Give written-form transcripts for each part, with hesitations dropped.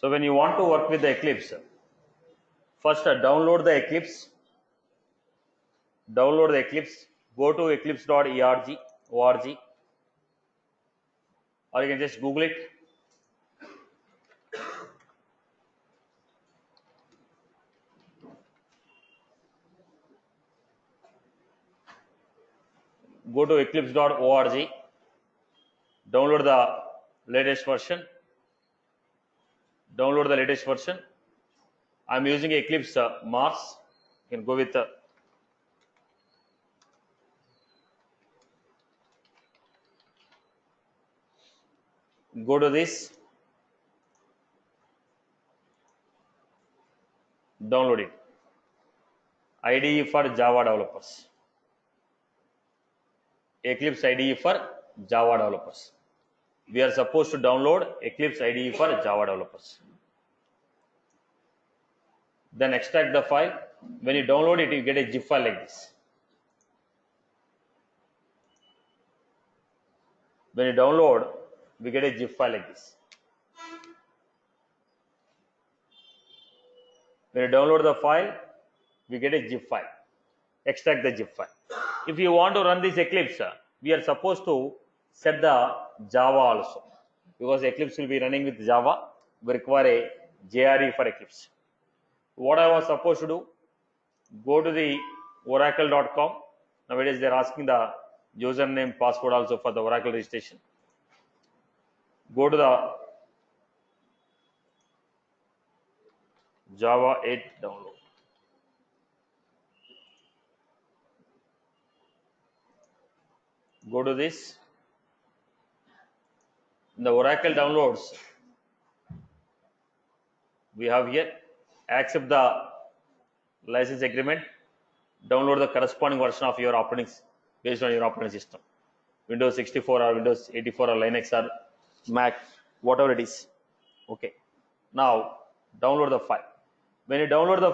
So when you want to work with the Eclipse, first download the Eclipse. Download the Eclipse. Go to eclipse.org, or you can just Google it. Go to eclipse.org. Download the latest version. Download the latest version. I'm using Eclipse Mars. You can go with go to this, download it. IDE for Java developers. Eclipse IDE for Java developers. We are supposed to download Eclipse IDE for Java developers. Then extract the file. When you download it, you get a zip file like this. When you download, we get a zip file like this. When you download the file, we get a zip file. Extract the zip file. If you want to run this Eclipse, we are supposed to set the Java also, because Eclipse will be running with Java. We require a JRE for Eclipse. What I was supposed to do, go to the oracle.com. Nowadays they are asking the username, password also for the Oracle registration. Go to the Java 8 download. Go to this. In the Oracle downloads, we have here, accept the license agreement, download the corresponding version of your operating based on your operating system, Windows 64 or Windows 84 or Linux or Mac, whatever it is. Okay, now download the file. When you download the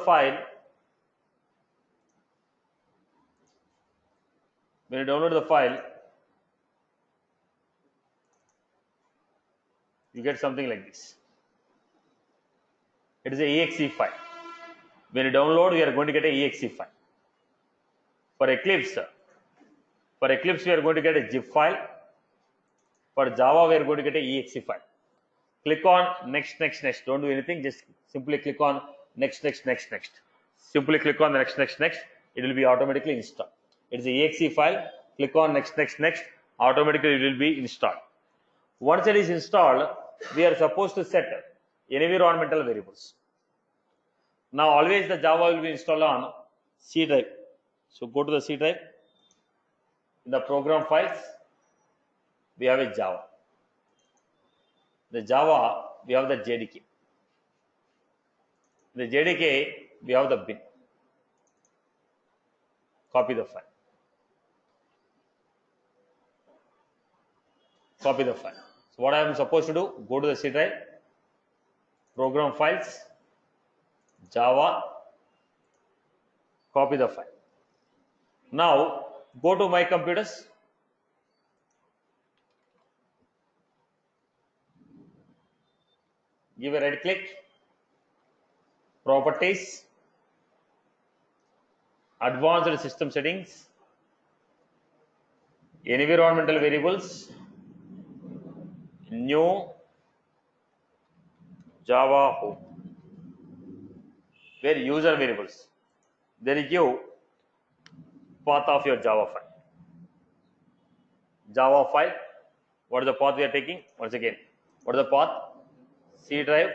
file, you get something like this. It is a exe file. When you download, we are going to get a exe file. For Eclipse, we are going to get a zip file. For Java, we are going to get a exe file. Click on next. Don't do anything. Just simply click on next. Simply click on the next. It will be automatically installed. It is a exe file. Click on next. Automatically it will be installed. Once it is installed, we are supposed to set environmental variables. Now always the Java will be installed on C drive. So go to the C drive. In the program files, we have a Java. The Java, we have the JDK. In the JDK, we have the bin. Copy the file. So what I am supposed to do, go to the C drive, program files, Java, copy the file. Now go to my computers. Give a right click, properties, advanced system settings, environmental variables, new Java home, where user variables. Then you give path of your Java file. What is the path we are taking? Once again, what is the path? C drive,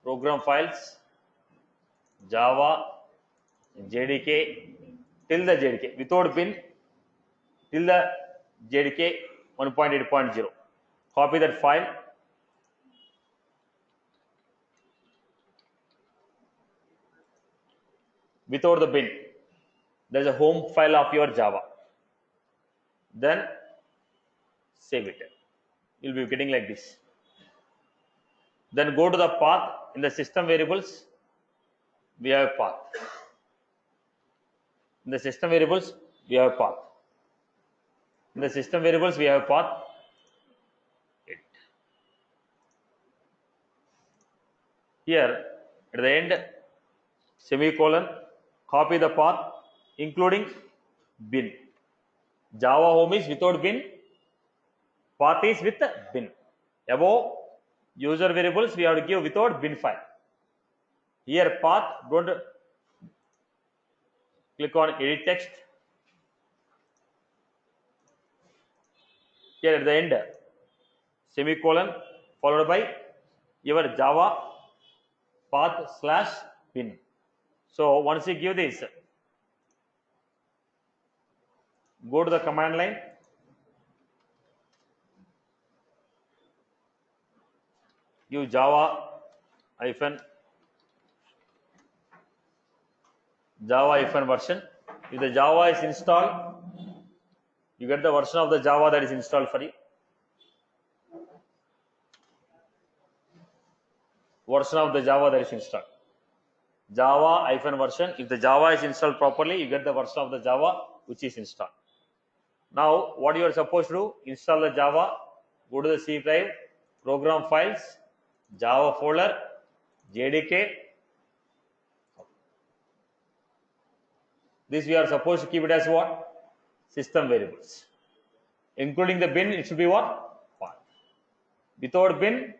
program files, Java, JDK, till the JDK, without bin, till the JDK 1.8.0. Copy that file. Without the bin, there is a home file of your Java. Then save it. You will be getting like this. Then go to the path. In the system variables, we have a path. In the system variables, we have a path. In the system variables, we have a path. Here at the end, semicolon, copy the path including bin. Java home is without bin, path is with bin. Above user variables we have to give without bin file. Here path, don't click on edit text. Here at the end, semicolon followed by your Java path slash bin. So once you give this, go to the command line, give Java hyphen version. If the Java is installed, you get the version of the Java that is installed for you. Version of the Java that is installed. Java hyphen version. If the Java is installed properly, you get the version of the Java which is installed. Now, what you are supposed to do? Install the Java, go to the C drive, program files, Java folder, JDK. This we are supposed to keep it as what? System variables. Including the bin, it should be what? Path. Without bin,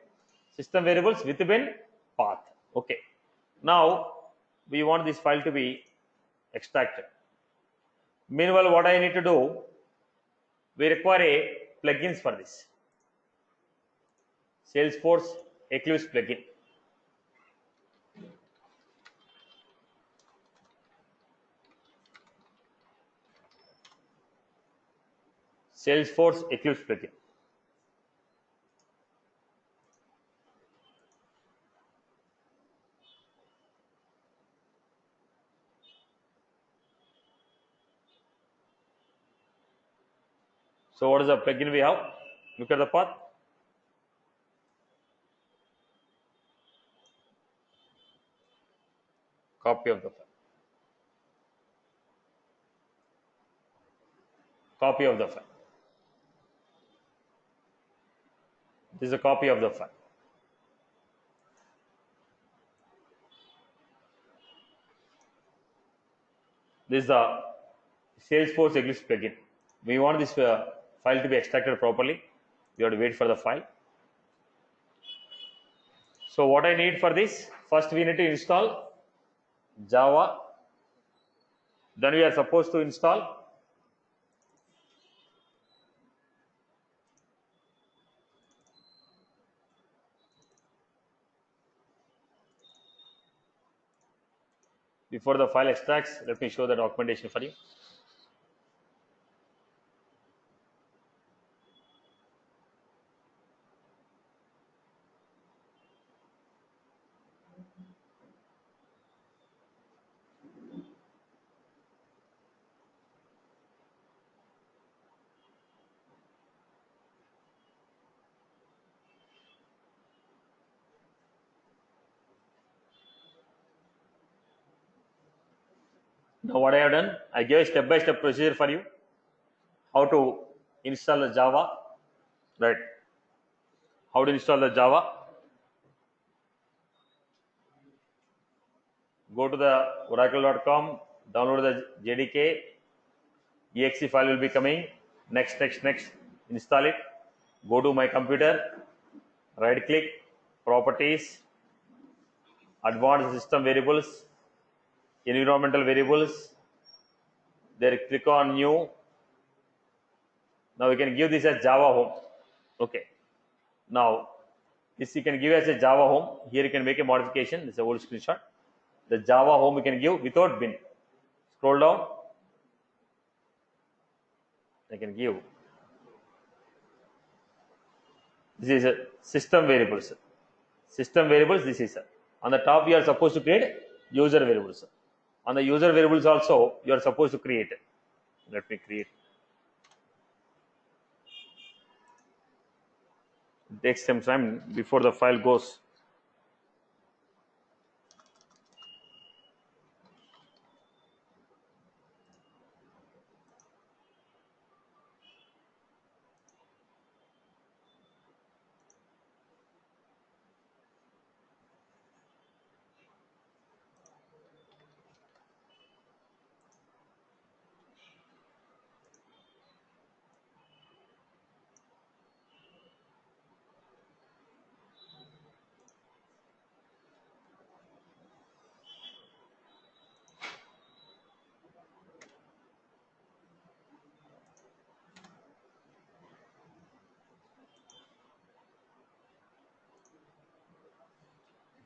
system variables. With bin, path. Okay. Now, we want this file to be extracted. Meanwhile, what I need to do, we require a plugins for this. Salesforce Eclipse plugin. Salesforce Eclipse plugin. So what is the plugin we have? Look at the path. Copy of the file. Copy of the file. This is a copy of the file. This is the Salesforce Eclipse plugin. We want this file to be extracted properly. We have to wait for the file. So what I need for this? First we need to install Java. Then we are supposed to install before the file extracts. Let me show the documentation for you. Now what I have done, I gave a step-by-step procedure for you, how to install the Java, right? How to install the Java. Go to the oracle.com, download the JDK, exe file will be coming, next, install it, go to my computer, right click, properties, advanced system variables, environmental variables, there click on new. Now we can give this as Java home. Okay. Now this you can give as a Java home. Here you can make a modification. This is a old screenshot. The Java home you can give without bin. Scroll down. I can give. This is a system variables. System variables. This is on the top. We are supposed to create user variables. On the user variables also you are supposed to create. Let me create. It takes some time before the file goes.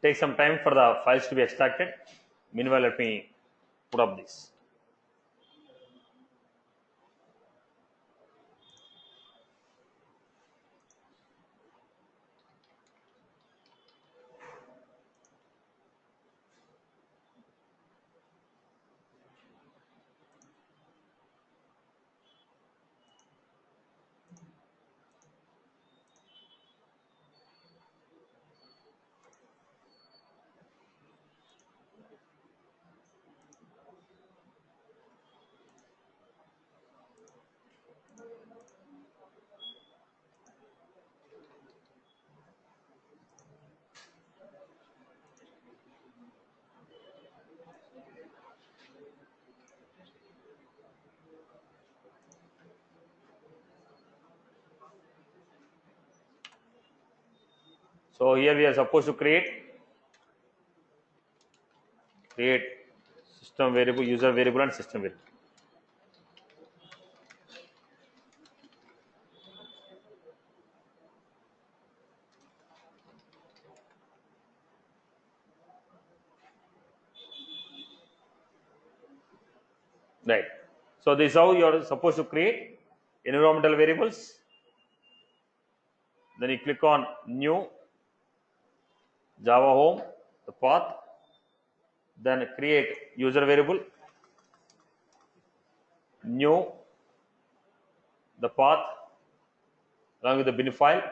Take some time for the files to be extracted. Meanwhile, let me put up this. So here we are supposed to create system variable, user variable, and system variable. Right. So this is how you are supposed to create environmental variables. Then you click on new Java home, the path, then create user variable, new, the path along with the bin file,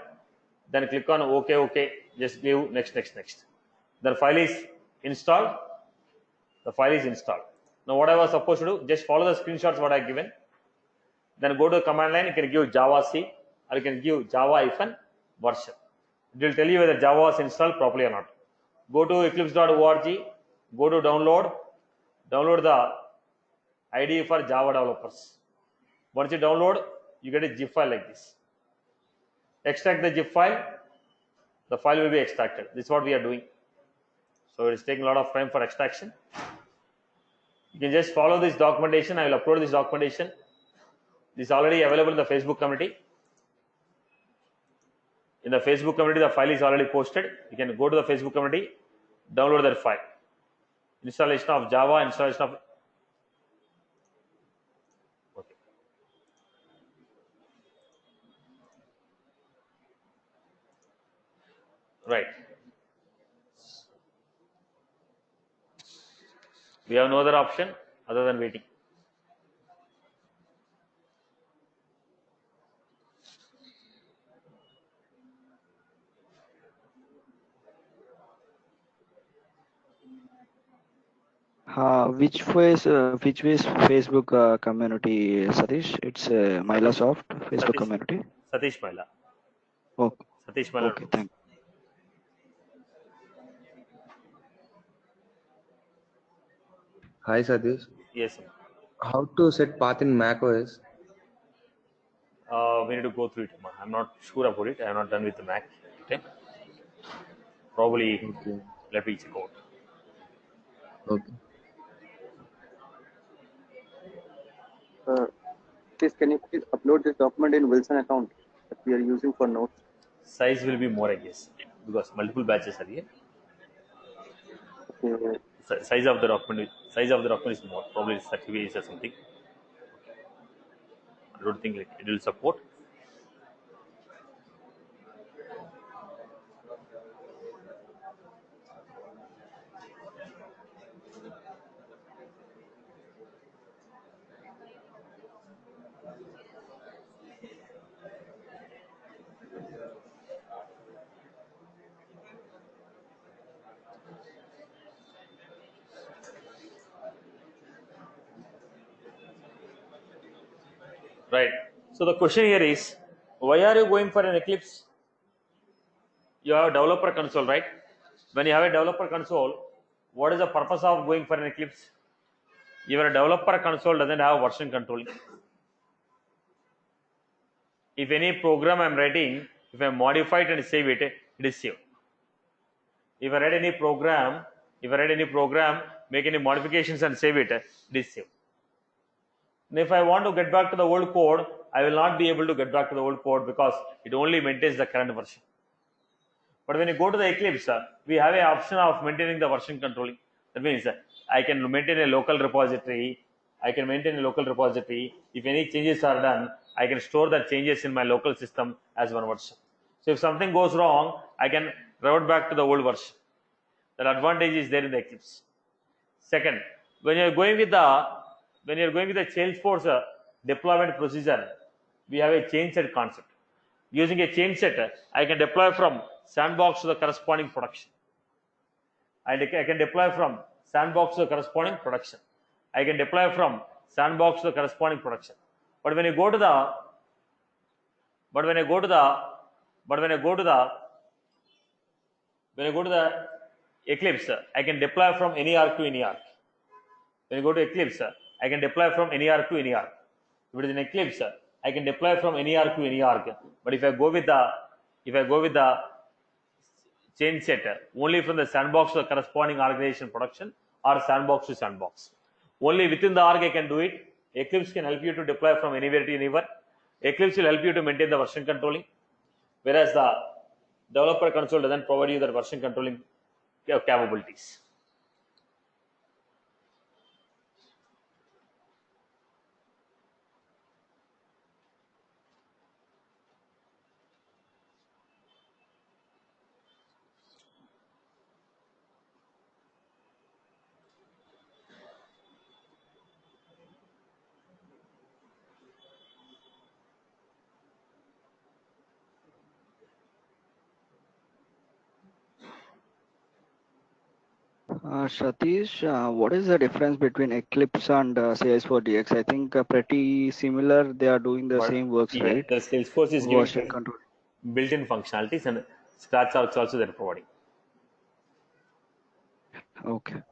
then click on OK, just give next. The file is installed. The file is installed. Now what I was supposed to do, just follow the screenshots what I given. Then go to the command line, you can give Java C or you can give Java-version. It will tell you whether Java was installed properly or not. Go to eclipse.org, go to download the IDE for Java developers. Once you download, you get a zip file like this. Extract the zip file, the file will be extracted. This is what we are doing. So it is taking a lot of time for extraction. You can just follow this documentation. I will upload this documentation. This is already available in the Facebook community. In the Facebook community, the file is already posted. You can go to the Facebook community, download that file. Installation of Java, installation of. Okay. Right. We have no other option other than waiting. Which way is Facebook community, Satish? It's Mailasoft Facebook community. Satish Maila. Okay. Satish Maila. Okay, thank you. Hi Satish. Yes, sir. How to set path in macOS? We need to go through it. I'm not sure about it. I am not done with the Mac. Okay. Probably. Okay. Let me check out. Okay. Can you please upload this document in Wilson account that we are using for notes? Size will be more, I guess, because multiple batches are here. Okay. Size of the document is more. Probably 30 pages or something. I don't think it will support. Right. So the question here is, why are you going for an Eclipse? You have a developer console, right? When you have a developer console, what is the purpose of going for an Eclipse? Your developer console doesn't have version controlling. If any program I'm writing, if I modify it and save it, it is saved. If I write any program, make any modifications and save it, it is saved. And if I want to get back to the old code, I will not be able to get back to the old code because it only maintains the current version. But when you go to the Eclipse, we have an option of maintaining the version controlling. That means I can maintain a local repository. I can maintain a local repository. If any changes are done, I can store the changes in my local system as one version. So if something goes wrong, I can revert back to the old version. That advantage is there in the Eclipse. Second, when you're going with the Salesforce deployment procedure, we have a chain set concept. Using a chain set, I can deploy from sandbox to the corresponding production. I can deploy from sandbox to the corresponding production. I can deploy from sandbox to the corresponding production. But when you go to the Eclipse, I can deploy from any arc to any arc. When you go to Eclipse, I can deploy from any arc to any arc. If it is an Eclipse, I can deploy from any arc to any arc. But if I go with the chain set, only from the sandbox to the corresponding organization production or sandbox to sandbox. Only within the arc I can do it. Eclipse can help you to deploy from anywhere to anywhere. Eclipse will help you to maintain the version controlling, whereas the developer console doesn't provide you the version controlling capabilities. Satish, what is the difference between Eclipse and Salesforce DX? I think pretty similar. They are doing the But same works, yeah, right? the Salesforce is giving Version control. built-in functionalities, and Scratch also they're providing. Okay.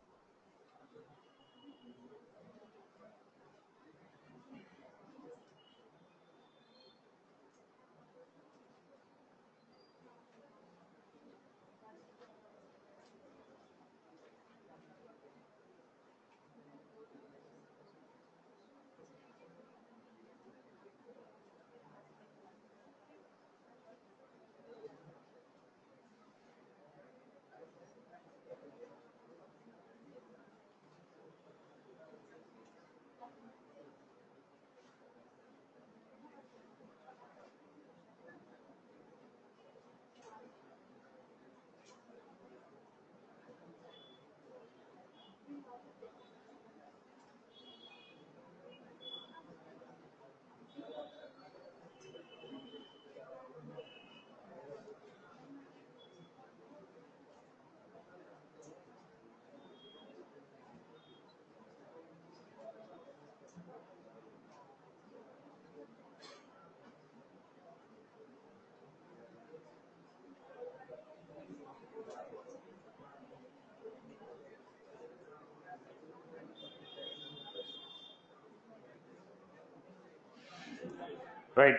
Right.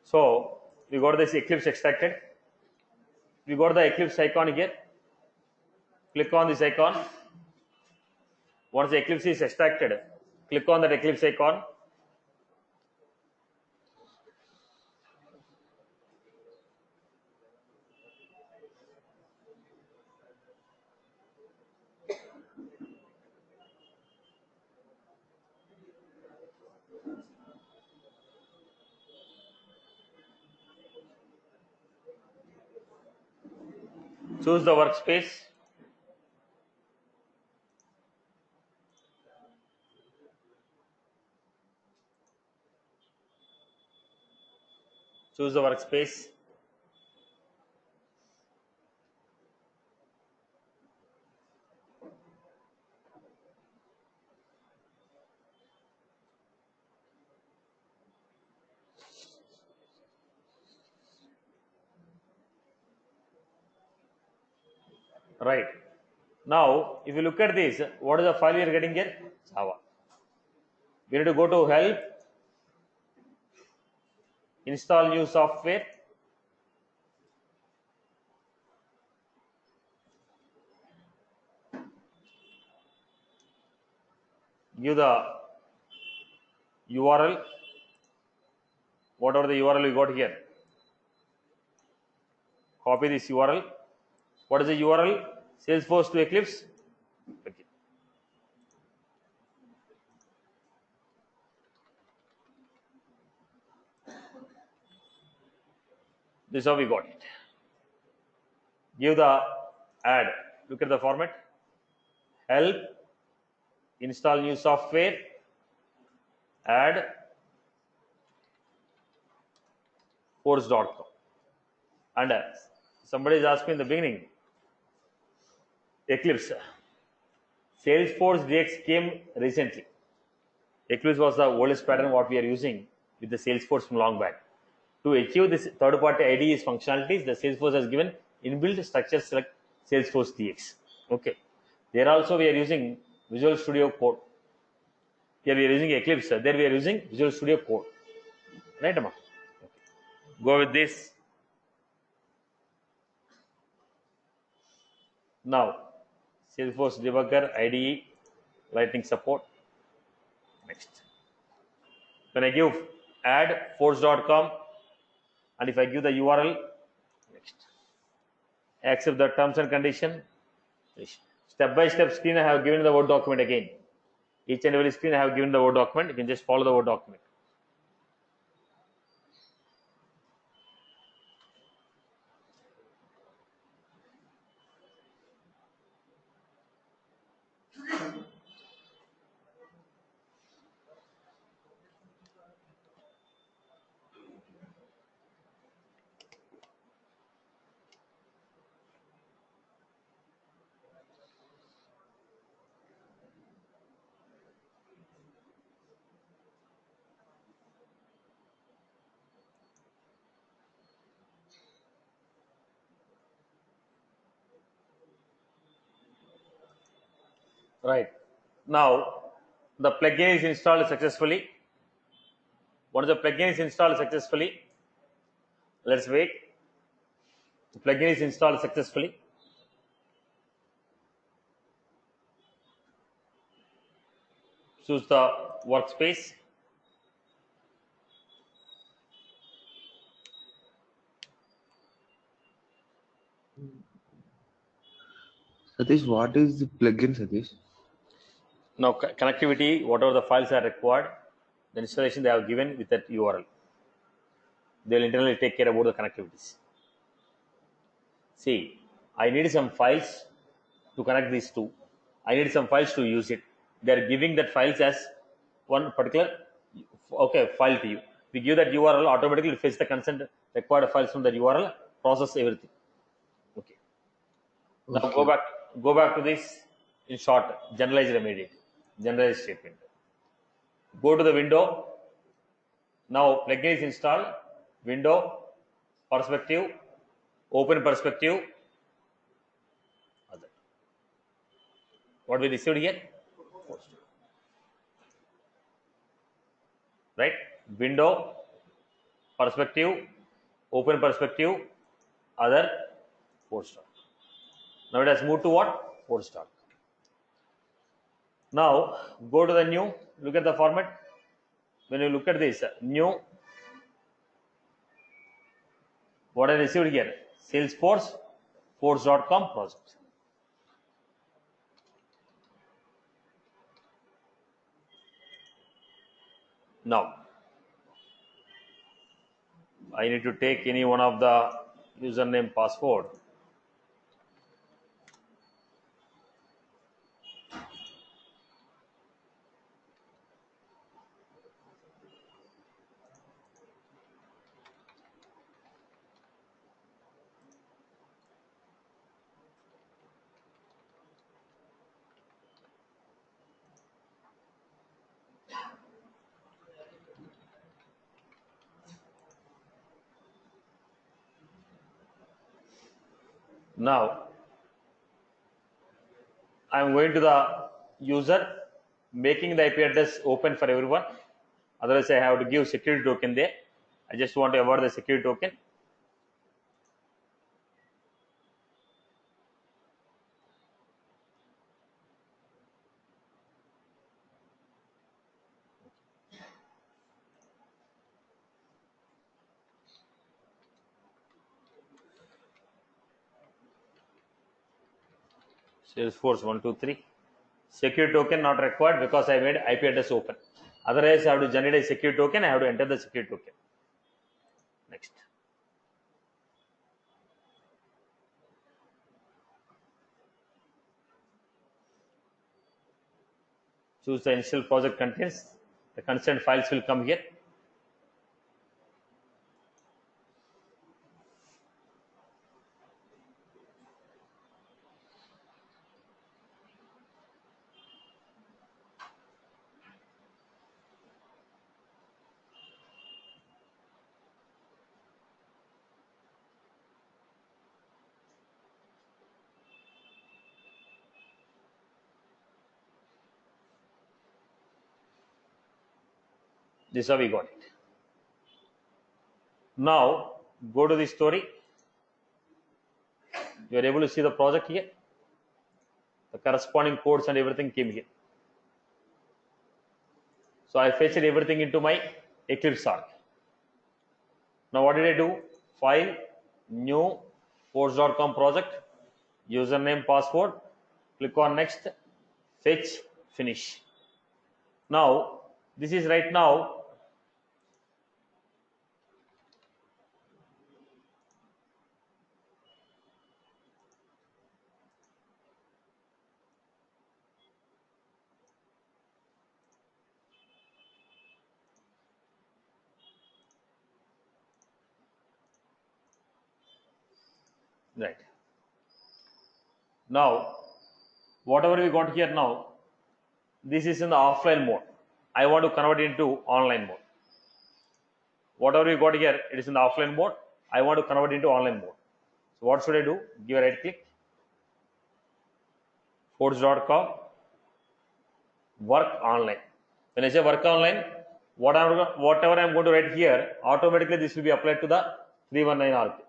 So we got this Eclipse extracted. We got the Eclipse icon here. Click on this icon. Once the Eclipse is extracted, click on that Eclipse icon. Choose the workspace. Choose the workspace. Right. Now, if you look at this, what is the file you are getting here? Java. We need to go to help, install new software. Give the URL, whatever the URL we got here. copy this URL. What is the URL? Salesforce to Eclipse. Okay. This is how we got it. Give the add. Look at the format. Help, install new software, add, force.com. And somebody is asking in the beginning, Eclipse. Salesforce DX came recently. Eclipse was the oldest pattern what we are using with the Salesforce from long back. To achieve this third-party IDE's functionalities, the Salesforce has given inbuilt structures like Salesforce DX. Okay. There also we are using Visual Studio Code. Here we are using Eclipse. There we are using Visual Studio Code. Right, Amma? Okay. Go with this. Now, Salesforce Debugger, IDE, Lightning support. Next. When I give add force.com and if I give the URL, next. Accept the terms and condition. Step by step screen I have given the Word document again. Each and every screen I have given the Word document. You can just follow the Word document. Right. Now, the plugin is installed successfully. Once the plugin is installed successfully, let's wait. The plugin is installed successfully. Choose the workspace. Satish, what is the plugin, Satish? Now, connectivity, whatever the files are required, the installation they have given with that URL. They will internally take care about the connectivities. See, I need some files to connect these two. I need some files to use it. They are giving that files as one particular file to you. We give that URL, automatically fetch the consent required files from that URL, process everything. Okay. Now go back to this in short, generalized remedy, generalized statement. Go to the window. Now plugin is installed. Window, perspective, open perspective. Other. What we received here? Right? Window, perspective, open perspective, other, force. Now it has moved to what? Force. Now go to the new, look at the format. When you look at this new, what I received here? Salesforce force.com project. Now I need to take any one of the username password. Now I am going to the user, making the IP address open for everyone. Otherwise, I have to give security token there. I just want to avoid the security token. Salesforce 123. Secure token not required because I made IP address open. Otherwise, I have to generate a secure token. I have to enter the secure token. Next. Choose the initial project contents. The consent files will come here. This is how we got it. Now go to the story. You are able to see the project here. The corresponding codes and everything came here. So I fetched everything into my Eclipse arc. Now what did I do? File, new, force.com project, username, password. Click on next, fetch, finish. Now this is right now. Right. Now, whatever we got here now, this is in the offline mode. I want to convert it into online mode. Whatever we got here, it is in the offline mode. I want to convert it into online mode. So what should I do? Give a right click. Force.com. Work online. When I say work online, whatever I am going to write here, automatically this will be applied to the 319 RP.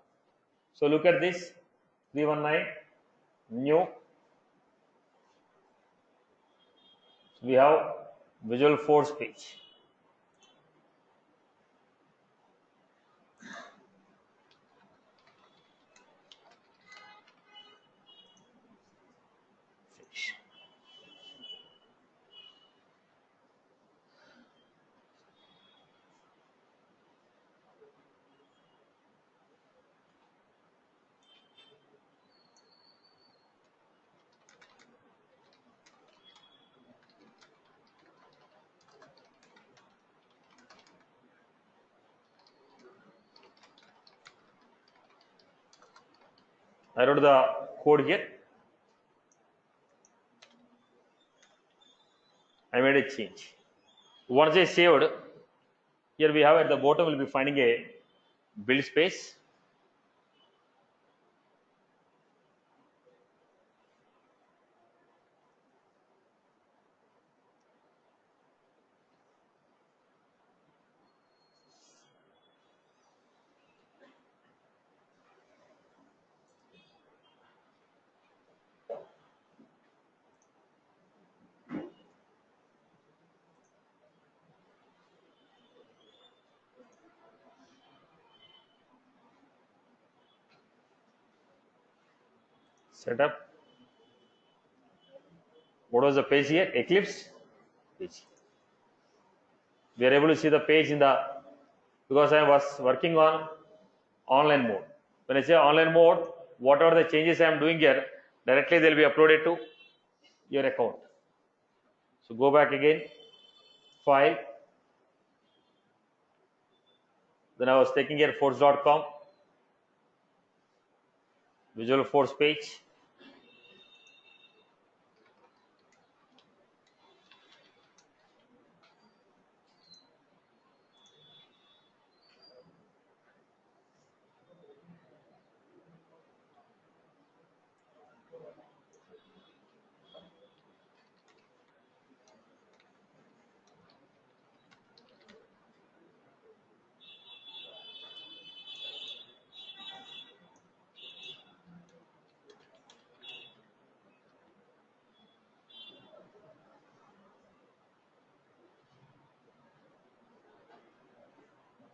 So look at this. 319 new. We have Visual Force page. Finish. I wrote the code here. I made a change. Once I saved, here we have at the bottom we'll be finding a build space. Setup. What was the page here? Eclipse page. We are able to see the page in the, because I was working on online mode. When I say online mode, whatever the changes I am doing here, directly they will be uploaded to your account. So go back again, file. Then I was taking here force.com, Visual Force page.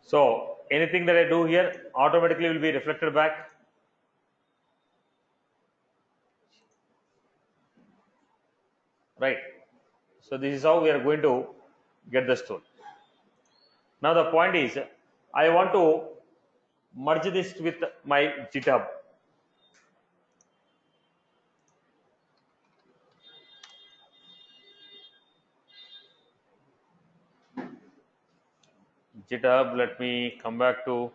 So anything that I do here automatically will be reflected back. right? So this is how we are going to get the story. Now the point is, I want to merge this with my GitHub. GitHub, let me come back to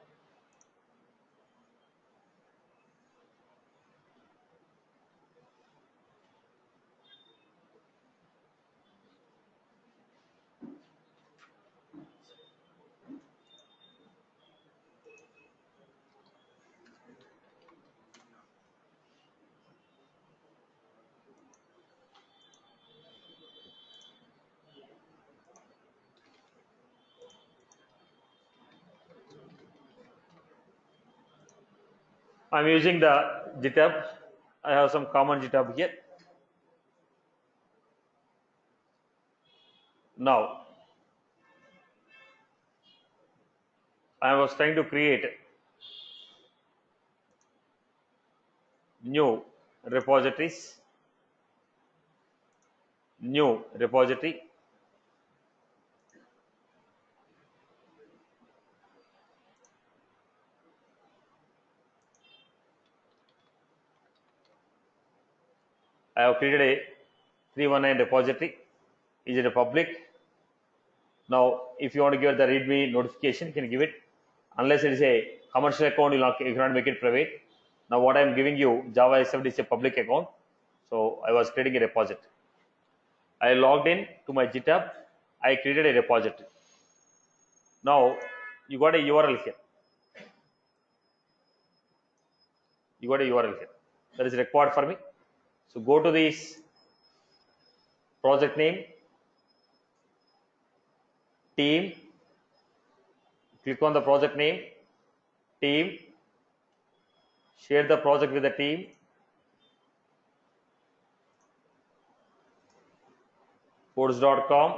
I'm using the GitHub. I have some common GitHub here. Now, I was trying to create new repositories, new repository. I have created a 319 repository. Is it a public? Now, if you want to give the README notification, you can give it. Unless it is a commercial account, you cannot make it private. Now, what I am giving you, Java S7 is a public account. So, I was creating a repository. I logged in to my GitHub. I created a repository. Now, you got a URL here. You got a URL here. That is required for me. So, go to this project name, team, click on the project name, team, share the project with the team, codes.com,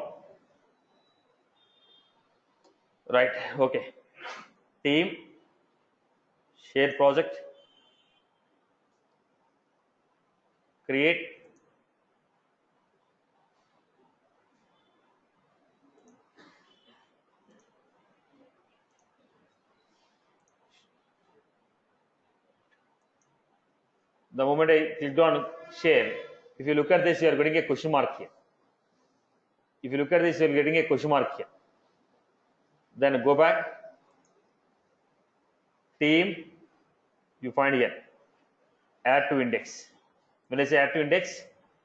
right? Okay, team, share project, create, the moment I clicked on share, if you look at this, you are getting a question mark here. If you look at this, you are getting a question mark here. Then go back, team, you find here, add to index. When I say add to index,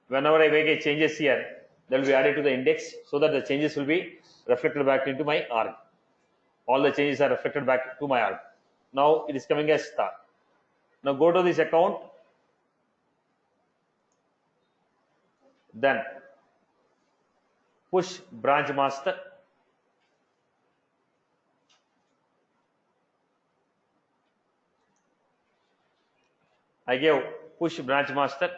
whenever I make a changes here, that will be added to the index so that the changes will be reflected back into my arg. All the changes are reflected back to my arg. Now it is coming as star. Now go to this account, then push branch master, I gave push branch master,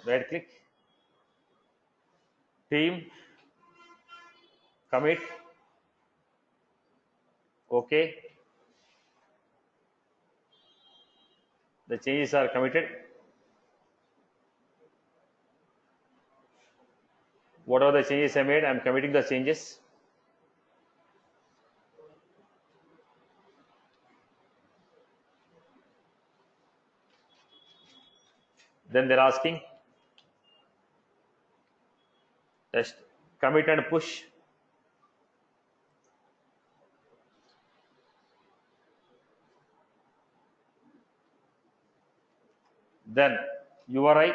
right click, team, commit, okay, the changes are committed. Whatever the changes I made, I am committing the changes. Then they're asking test, commit and push. Then URI,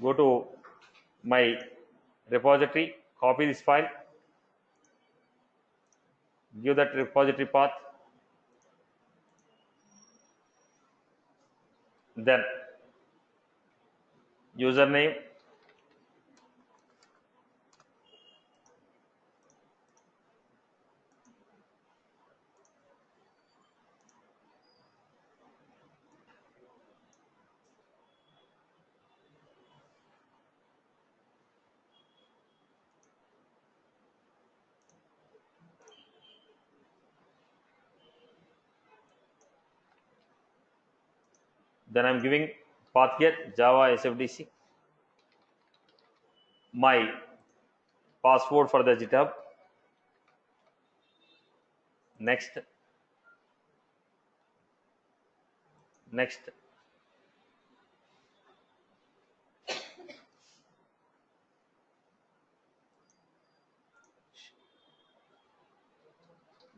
go to my repository, copy this file, give that repository path, then username, then I'm giving path here Java SFDC, my password for the GitHub, next,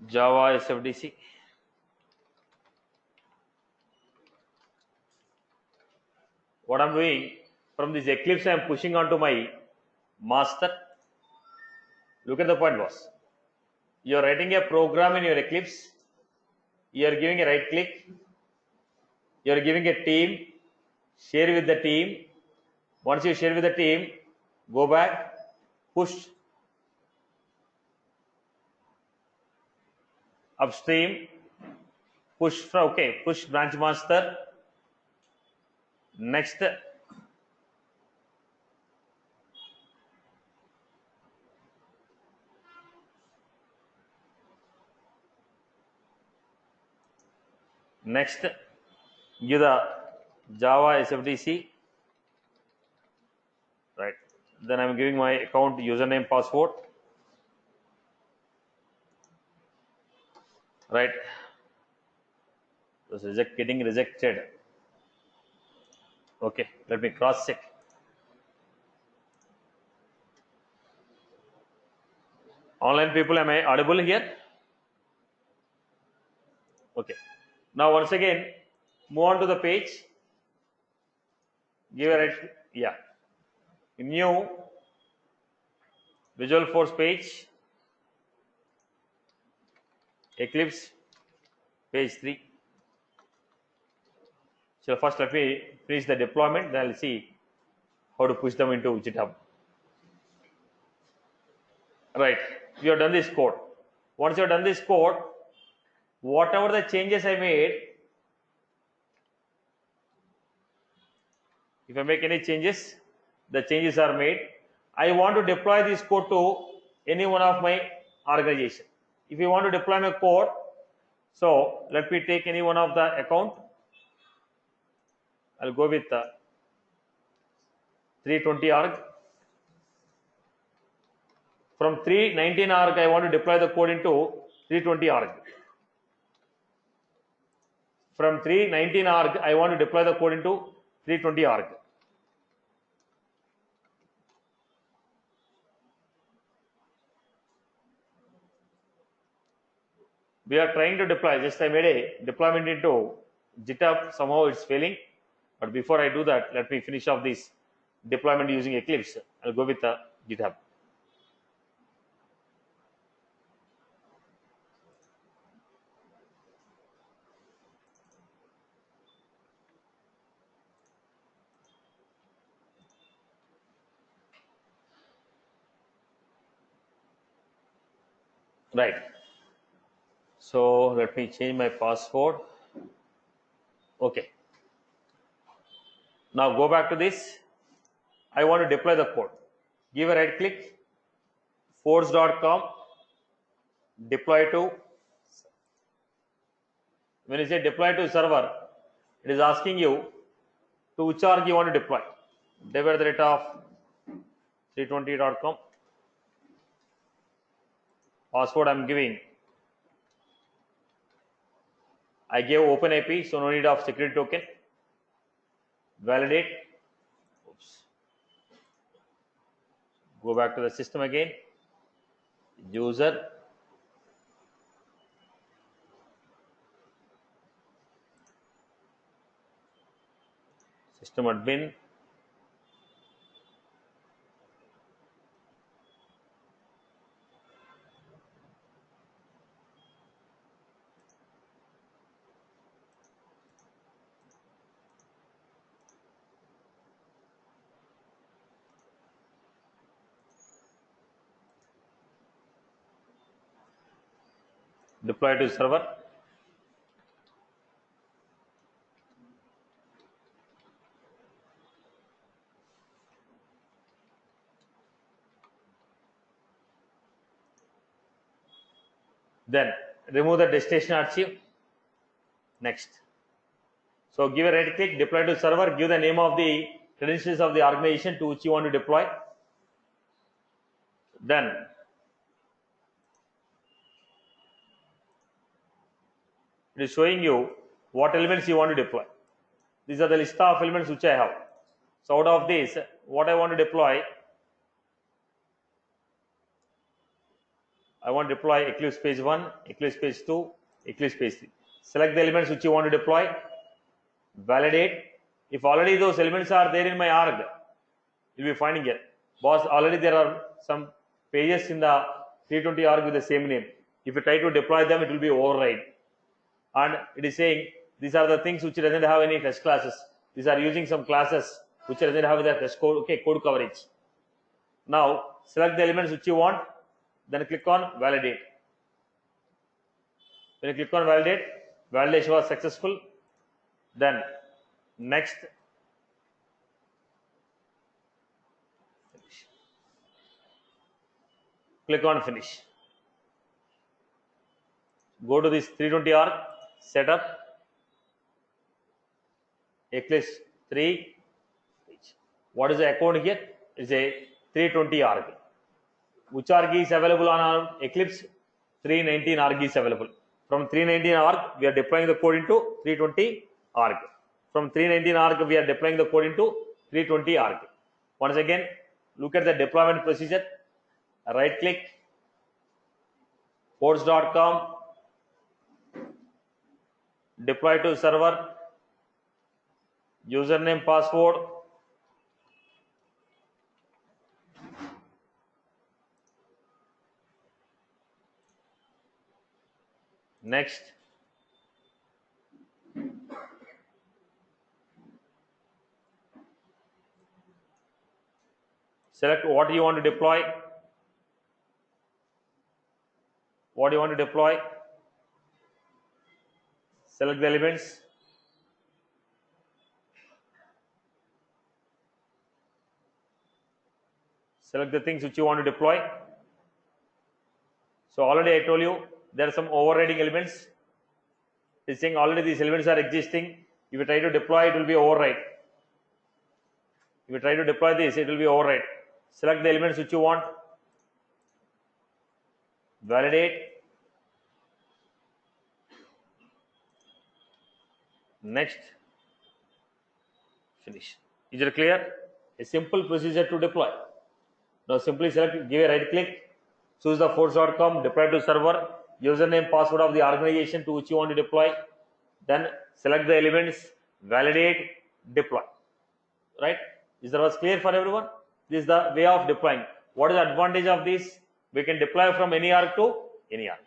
Java SFDC, what I'm doing from this Eclipse I'm pushing onto my master. Look at the point, boss. You're writing a program in your Eclipse, you're giving a right click, you're giving a team, share with the team. Once you share with the team, go back, push upstream, push branch master, next, give the Java SFDC, right? Then I'm giving my account username, password, right? This is getting rejected. Okay, let me cross check. Online people, am I audible here? Okay. Now once again, move on to the page. Give a right, yeah. New Visual Force page, Eclipse, page 3. So first let me finish the deployment, then I'll see how to push them into GitHub. Right, you have done this code. Once you have done this code, whatever the changes I made, if I make any changes, the changes are made. I want to deploy this code to any one of my organization. If you want to deploy my code, so let me take any one of the account. I'll go with 320 org. From 319 org, I want to deploy the code into 320 org. From 319 org, I want to deploy the code into 320 org. We are trying to deploy, just I made a deployment into GitHub, somehow it's failing. But before I do that, let me finish off this deployment using Eclipse. I'll go with GitHub. Right. So let me change my password. Okay. Now go back to this. I want to deploy the code. Give a right click, force.com, deploy to. When you say deploy to server, it is asking you to which org you want to deploy. Dev at the rate of 320.com. Password I'm giving. I gave OpenAP, so no need of security token. Validate. Oops. Go back to the system again. User. System admin. deploy to server. Then remove the destination archive. Next. So give a right click, deploy to server, give the name of the credentials of the organization to which you want to deploy. Then it is showing you what elements you want to deploy. These are the list of elements which I have. So out of this, what I want to deploy, I want to deploy Eclipse page 1, Eclipse page 2, Eclipse page 3. Select the elements which you want to deploy, validate. If already those elements are there in my org, you'll be finding it. Boss, already there are some pages in the 320 org with the same name. If you try to deploy them, it will be override. And it is saying these are the things which doesn't have any test classes. These are using some classes which doesn't have the test code, okay, code coverage. Now select the elements which you want, then click on validate. When you click on validate, validation was successful. Then next, click on finish. Go to this 320 org, setup, Eclipse 3. What is the account here? It's a 320 org. Which org is available on our Eclipse? 319 org is available. From 319 org, we are deploying the code into 320 org. From 319 org, we are deploying the code into 320 org. Once again, look at the deployment procedure. Right click, ports.com, deploy to server, username, password, next. Select what you want to deploy. What you want to deploy. Select the elements. Select the things which you want to deploy. So already I told you there are some overriding elements. It's saying already these elements are existing. If you try to deploy, it will be override. If you try to deploy this, it will be override. Select the elements which you want. Validate. Next. Finish. Is it clear? A simple procedure to deploy. Now simply select, give a right click, choose the force.com, deploy to server, username, password of the organization to which you want to deploy. Then select the elements, validate, deploy. Right? Is that was clear for everyone? This is the way of deploying. What is the advantage of this? We can deploy from any org to any org.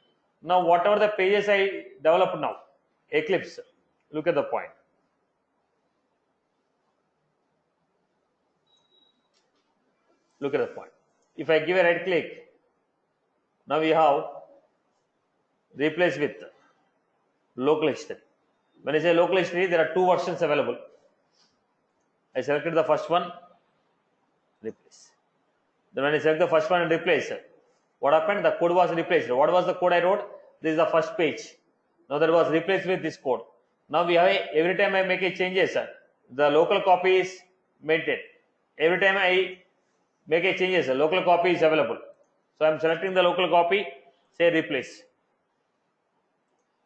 Now whatever the pages I develop now, Eclipse, look at the point. Look at the point. If I give a right click, now we have replace with local history. When I say local history, there are two versions available. I selected the first one, replace. Then when I select the first one and replace, what happened? The code was replaced. What was the code I wrote? This is the first page. Now that was replaced with this code. Now we have every time I make a changes, the local copy is maintained. Every time I make a changes, the local copy is available. So I am selecting the local copy, say replace.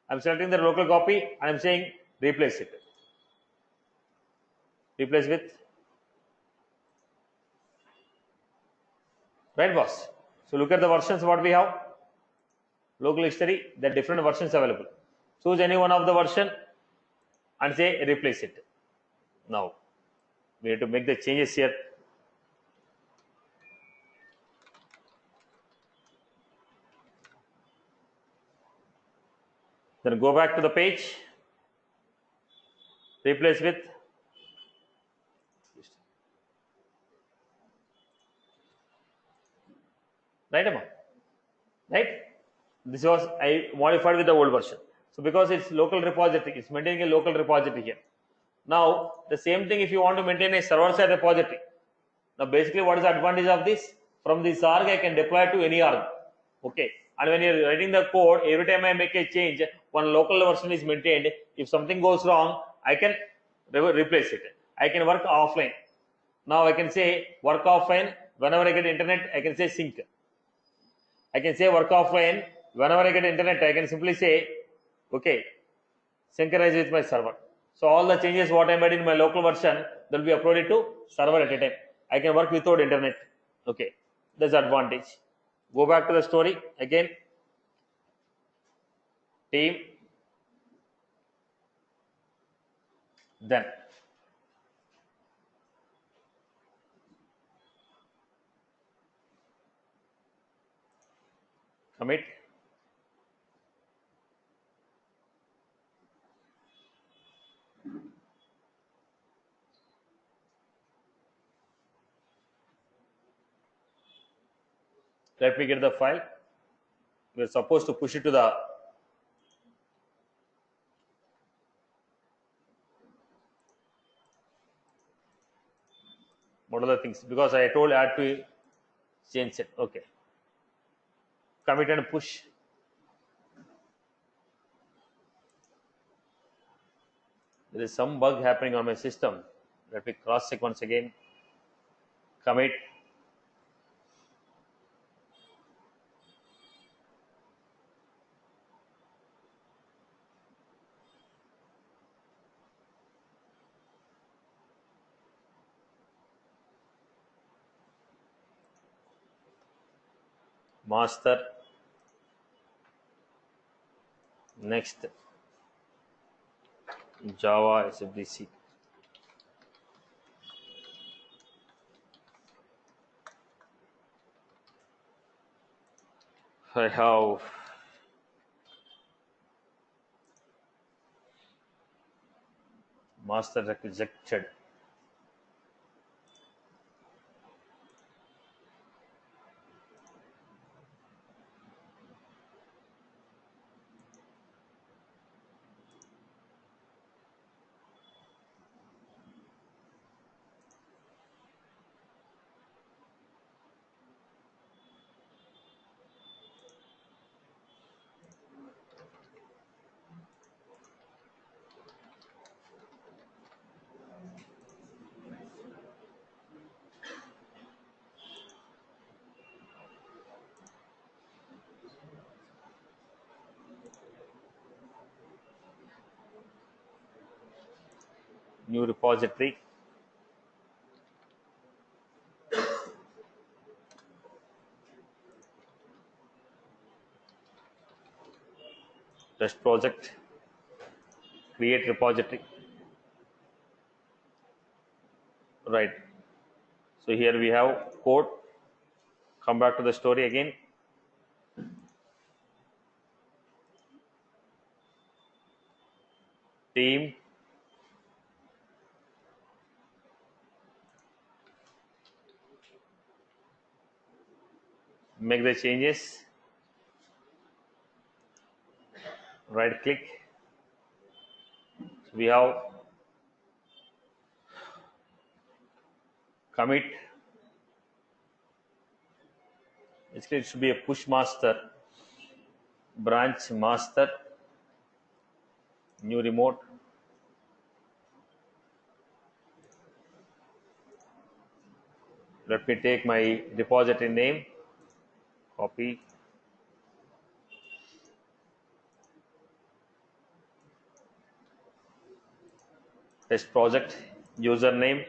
I am selecting the local copy, I am saying replace it. Replace with. Right, boss? So look at the versions what we have. Local history, there are different versions available. Choose any one of the version and say replace it. Now we have to make the changes here. Then go back to the page, replace with. Right, Amma? Right? This was I modified with the old version. So because it's local repository, it's maintaining a local repository here. Now the same thing if you want to maintain a server side repository. Now basically what is the advantage of this? From this org I can deploy to any org. Okay. And when you're writing the code, every time I make a change, one local version is maintained. If something goes wrong, I can replace it. I can work offline. Now I can say work offline. Whenever I get internet, I can say sync. I can say work offline. Whenever I get internet, I can simply say, okay, synchronize with my server. So all the changes what I made in my local version, they'll be uploaded to server at a time. I can work without internet. Okay, that's the advantage. Go back to the story again. Team. Then. Commit. Let me get the file. We are supposed to push it to the what are the things, because I told add to change set. Okay, commit and push. There is some bug happening on my system. Let me cross check once again. Commit. Master. Next. Java SFDC. I have master rejected. New repository. Test project. Create repository. Right. So here we have code. Come back to the story again. Team. Make the changes. Right click. So we have commit. Basically it should be a push master, branch master, new remote. Let me take my repository name, copy, test project, username,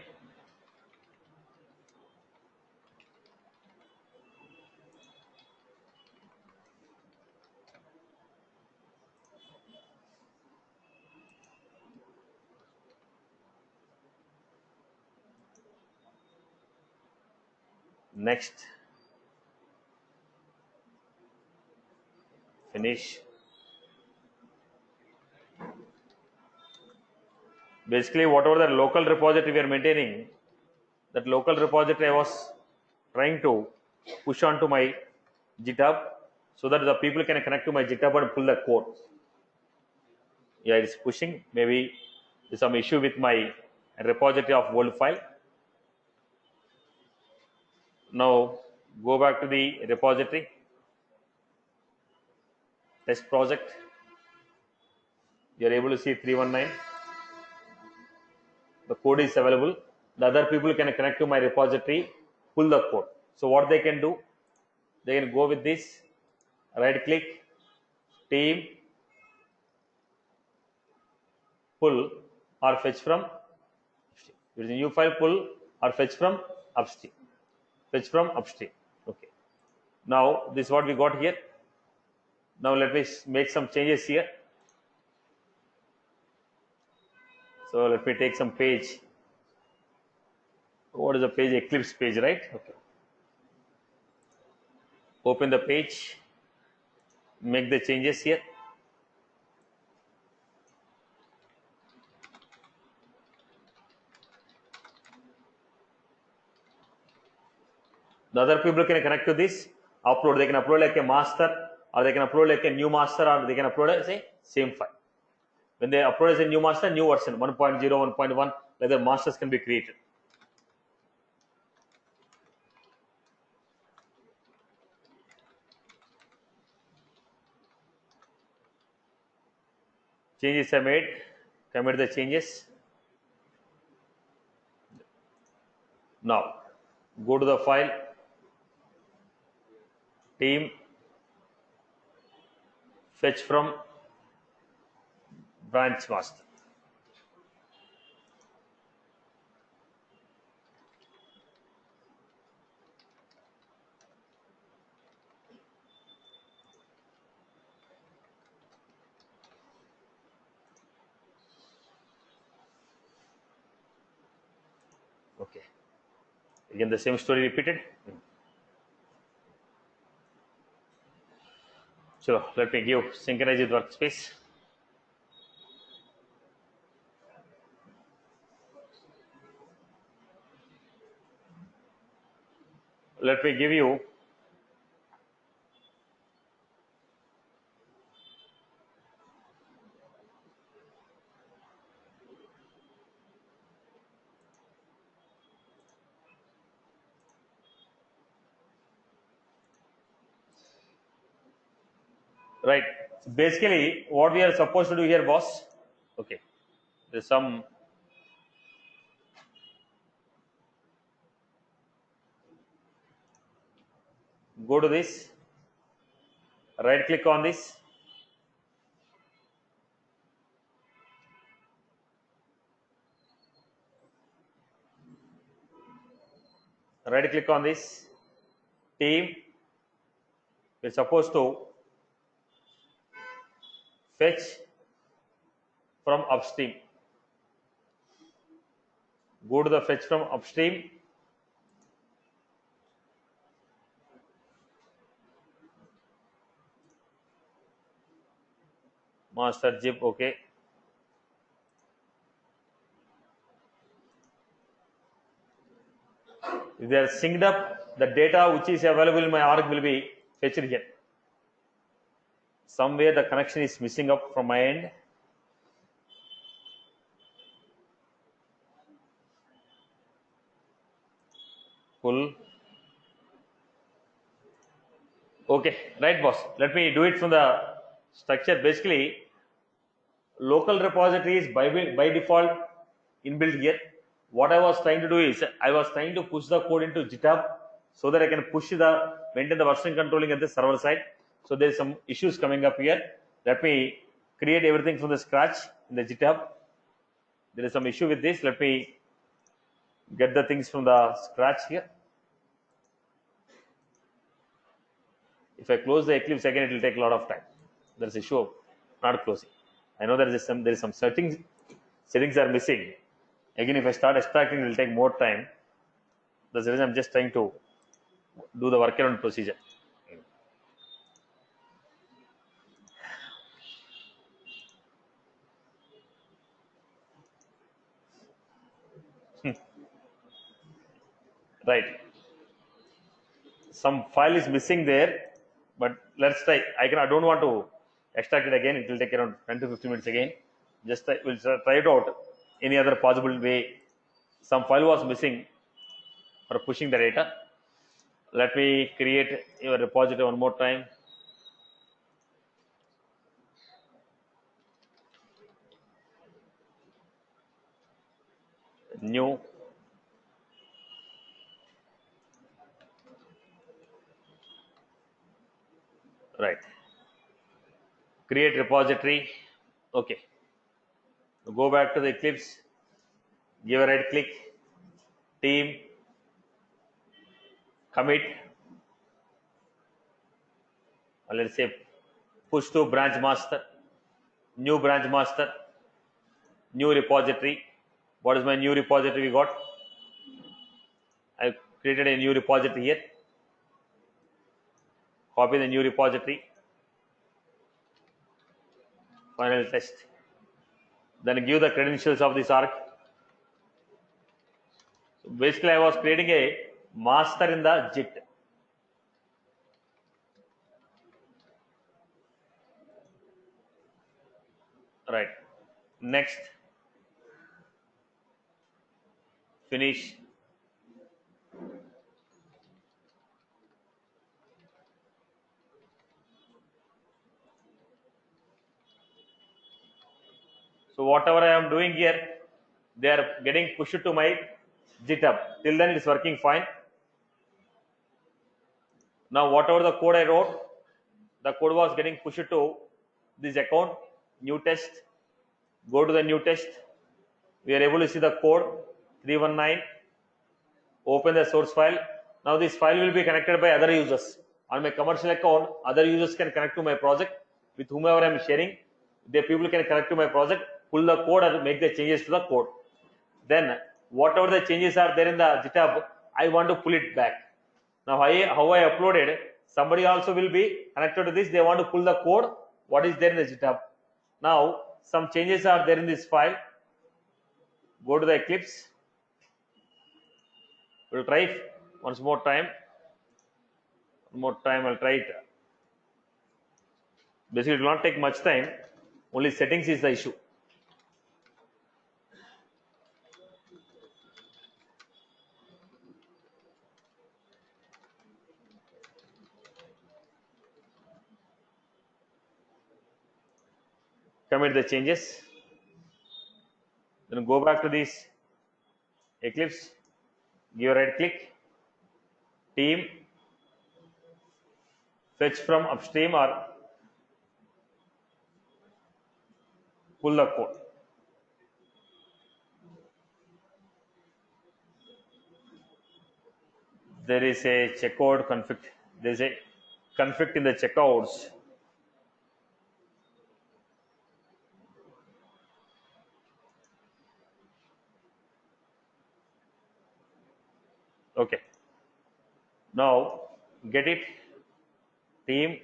next, finish. Basically whatever the local repository we are maintaining, that local repository I was trying to push onto my GitHub. so that the people can connect to my GitHub and pull the code. Yeah, it's pushing. Maybe there's some issue with my repository of old file. Now go back to the repository, test project. You're able to see 319. The code is available. The other people can connect to my repository, pull the code. So what they can do, they can go with this, right click, team, pull or fetch from upstream. If it's a new file, pull or fetch from upstream. Fetch from upstream. Okay. Now this is what we got here. Now let me make some changes here. So let me take some page. What is the page? Eclipse page, right? Okay. Open the page. Make the changes here. The other people can connect to this, upload. They can upload like a master, or they can upload like a new master, or they can upload as a same file. When they upload as a new master, new version 1.0, 1.1, like the masters can be created. Changes are made. Commit the changes. Now go to the file, team, fetch from branch master. Okay. Again, the same story repeated. So let me give synchronize with workspace. Let me give you right. So basically, what we are supposed to do here, boss. Okay. There's some. Go to this. Right click on this. Right click on this. Team. We're supposed to fetch from upstream. Go to the fetch from upstream. Master zip. Okay. If they are synced up, the data which is available in my org will be fetched here. Somewhere the connection is missing up from my end. Pull. Okay, right, boss. Let me do it from the structure. Basically, local repository is by default inbuilt here. What I was trying to do is I was trying to push the code into GitHub so that I can maintain the version controlling at the server side. So there is some issues coming up here. Let me create everything from the scratch in the GitHub. There is some issue with this. Let me get the things from the scratch here. If I close the Eclipse again, it will take a lot of time. There is issue of not closing. I know there is some settings are missing. Again, if I start extracting, it will take more time. That's the reason I'm just trying to do the workaround procedure. Right. Some file is missing there. but let's try. I don't want to extract it again. It will take around 10 to 15 minutes again. Just we'll try it out. Any other possible way? Some file was missing for pushing the data. Let me create your repository one more time. New. Right. Create repository. Okay. Go back to the Eclipse. Give a right click. Team. Commit. Let's say push to branch master. New branch master. New repository. What is my new repository we got? I created a new repository here. Copy the new repository. Final test. Then give the credentials of this arc. So basically, I was creating a master in the JIT. Right. Next. Finish. So whatever I am doing here, they are getting pushed to my GitHub. Till then, it is working fine. Now, whatever the code I wrote, the code was getting pushed to this account. New test. Go to the new test. We are able to see the code 319. Open the source file. Now this file will be connected by other users. On my commercial account, other users can connect to my project with whomever I am sharing. The people can connect to my project, pull the code and make the changes to the code. Then whatever the changes are there in the GitHub, I want to pull it back. Now how I uploaded, somebody also will be connected to this. They want to pull the code, what is there in the GitHub. Now some changes are there in this file. Go to the Eclipse. We'll try it once more time. One more time, I'll try it. Basically, it will not take much time. Only settings is the issue. Commit the changes. Then go back to this Eclipse. Give a right click. Team. Fetch from upstream or pull the code. There is a checkout conflict. There is a conflict in the checkouts. Okay. Now get it. Team.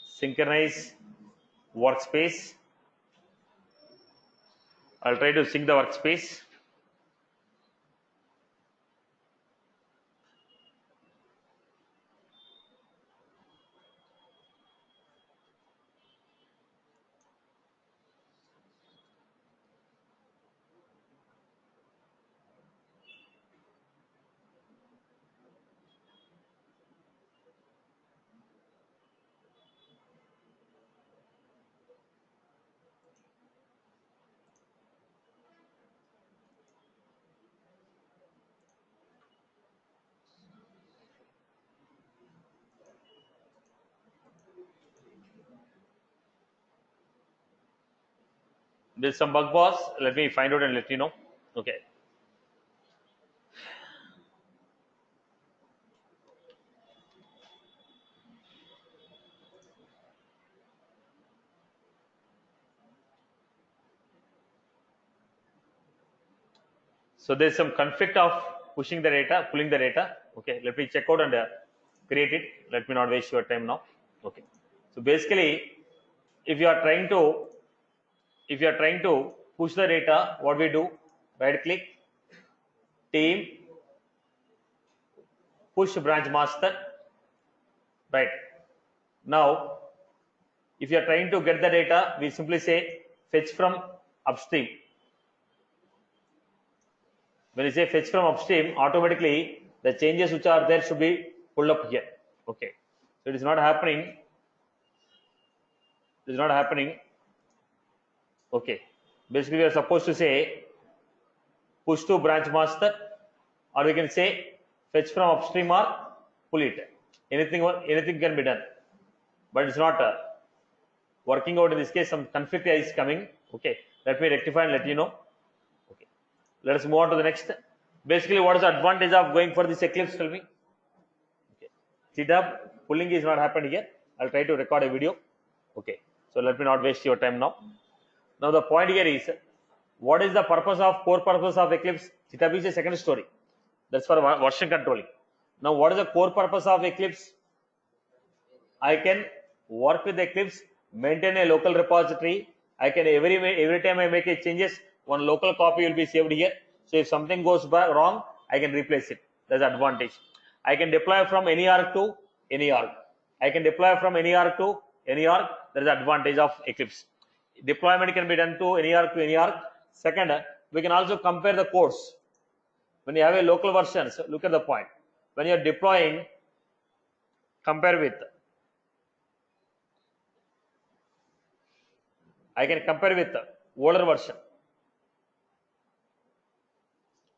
Synchronize workspace. I'll try to sync the workspace. There's some bug boss. Let me find out and let you know. Okay. So there's some conflict of pushing the data, pulling the data. Okay, let me check out and create it. Let me not waste your time now. Okay. So basically, if you are trying to push the data, what we do? Right click, team, push branch master. Right. Now, if you are trying to get the data, we simply say fetch from upstream. When you say fetch from upstream, automatically the changes which are there should be pulled up here. Okay, so it is not happening. It is not happening. Okay, basically we are supposed to say push to branch master, or we can say fetch from upstream or pull it. Anything can be done, but it's not working out in this case. Some conflict is coming. Okay, let me rectify and let you know. Okay, let us move on to the next. Basically, what is the advantage of going for this Eclipse? Tell me. Okay, CDAB pulling is not happened here. I'll try to record a video. Okay, so let me not waste your time now. Now the point here is, what is the core purpose of Eclipse? CDAB is a second story. That's for version controlling. Now, what is the core purpose of Eclipse? I can work with Eclipse, maintain a local repository. I can every time I make a changes, one local copy will be saved here. So if something goes wrong, I can replace it. That's the advantage. I can deploy from any org to any org. I can deploy from any org to any org. That is the advantage of Eclipse. Deployment can be done to any org to any org. Second, we can also compare the codes. When you have a local versions, look at the point. When you are deploying, compare with. I can compare with older version.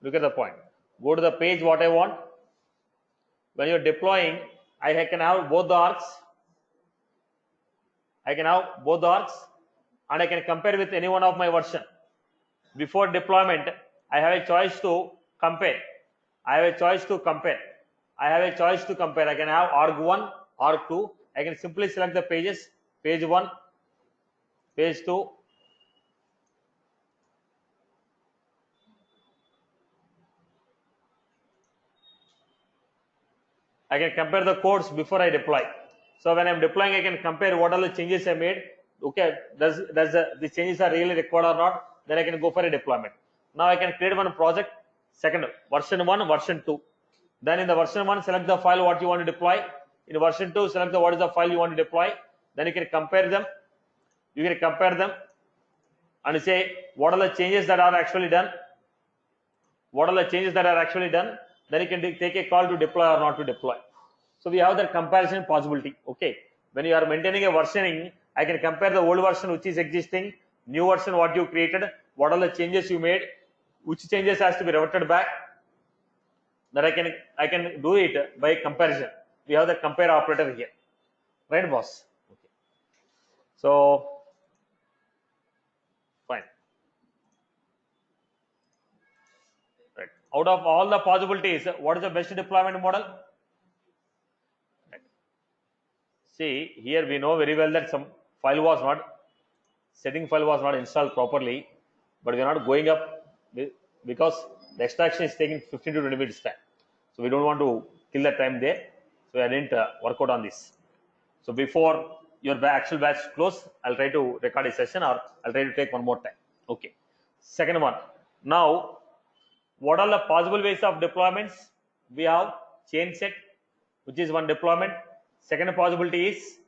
Look at the point. Go to the page what I want. When you are deploying, I can have both the orgs. I can have both the orgs, and I can compare with any one of my version. Before deployment, I have a choice to compare. I have a choice to compare. I have a choice to compare. I can have org1, org2. I can simply select the pages, page 1, page 2. I can compare the codes before I deploy. So when I'm deploying, I can compare what are the changes I made. Okay, the changes are really required or not? Then I can go for a deployment. Now I can create one project. Second, version 1, version 2. Then in the version 1, select the file what you want to deploy. In version 2, select what is the file you want to deploy. Then you can compare them. You can compare them and say what are the changes that are actually done. What are the changes that are actually done? Then you can take a call to deploy or not to deploy. So we have that comparison possibility. Okay, when you are maintaining a versioning, I can compare the old version which is existing, new version what you created, what are the changes you made, which changes has to be reverted back. That I can do it by comparison. We have the compare operator here, right, boss? Okay. So fine. Right. Out of all the possibilities, what is the best deployment model? Right. See, here we know very well that some setting file was not installed properly, but we are not going up because the extraction is taking 15 to 20 minutes time. So we don't want to kill the time there. So I didn't work out on this. So before your actual batch close, I'll try to record a session, or I'll try to take one more time. Okay. Second one. Now, what are the possible ways of deployments? We have chain set, which is one deployment. Second possibility is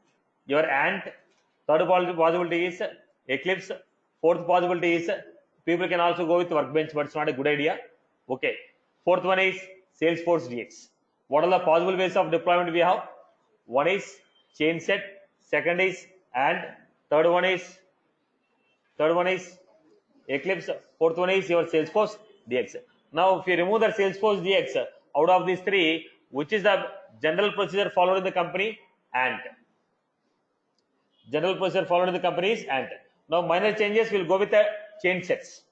your Ant. Third possibility is Eclipse. Fourth possibility is people can also go with Workbench, but it's not a good idea. Okay. Fourth one is Salesforce DX. What are the possible ways of deployment we have? One is chain set. Second is Ant. Third one is Eclipse. Fourth one is your Salesforce DX. Now, if you remove the Salesforce DX out of these three, which is the general procedure followed in the company? Ant. General procedure followed in the company is Ant. Now, minor changes will go with the chain sets.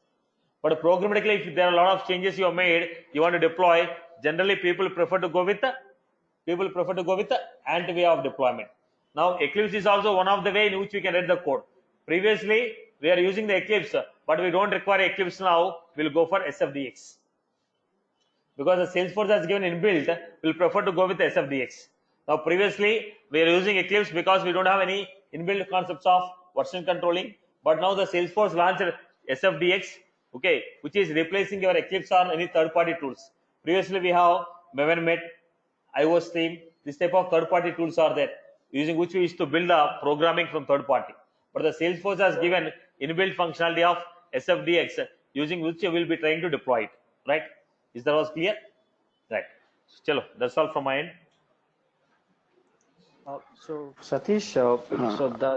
But programmatically, if there are a lot of changes you have made, you want to deploy, generally people prefer to go with the Ant way of deployment. Now, Eclipse is also one of the way in which we can read the code. Previously, we are using the Eclipse, but we don't require Eclipse now. We'll go for SFDX. Because the Salesforce has given inbuilt, we'll prefer to go with SFDX. Now, previously, we are using Eclipse because we don't have any inbuilt concepts of version controlling. But now the Salesforce launched SFDX, okay, which is replacing your Eclipse or any third-party tools. Previously, we have Maven Met, IOStream, this type of third-party tools are there. using which we used to build the programming from third party. But the Salesforce has given inbuilt functionality of SFDX, using which we will be trying to deploy it. Right? Is that was clear? Right. Chalo, that's all from my end. So Satish, so the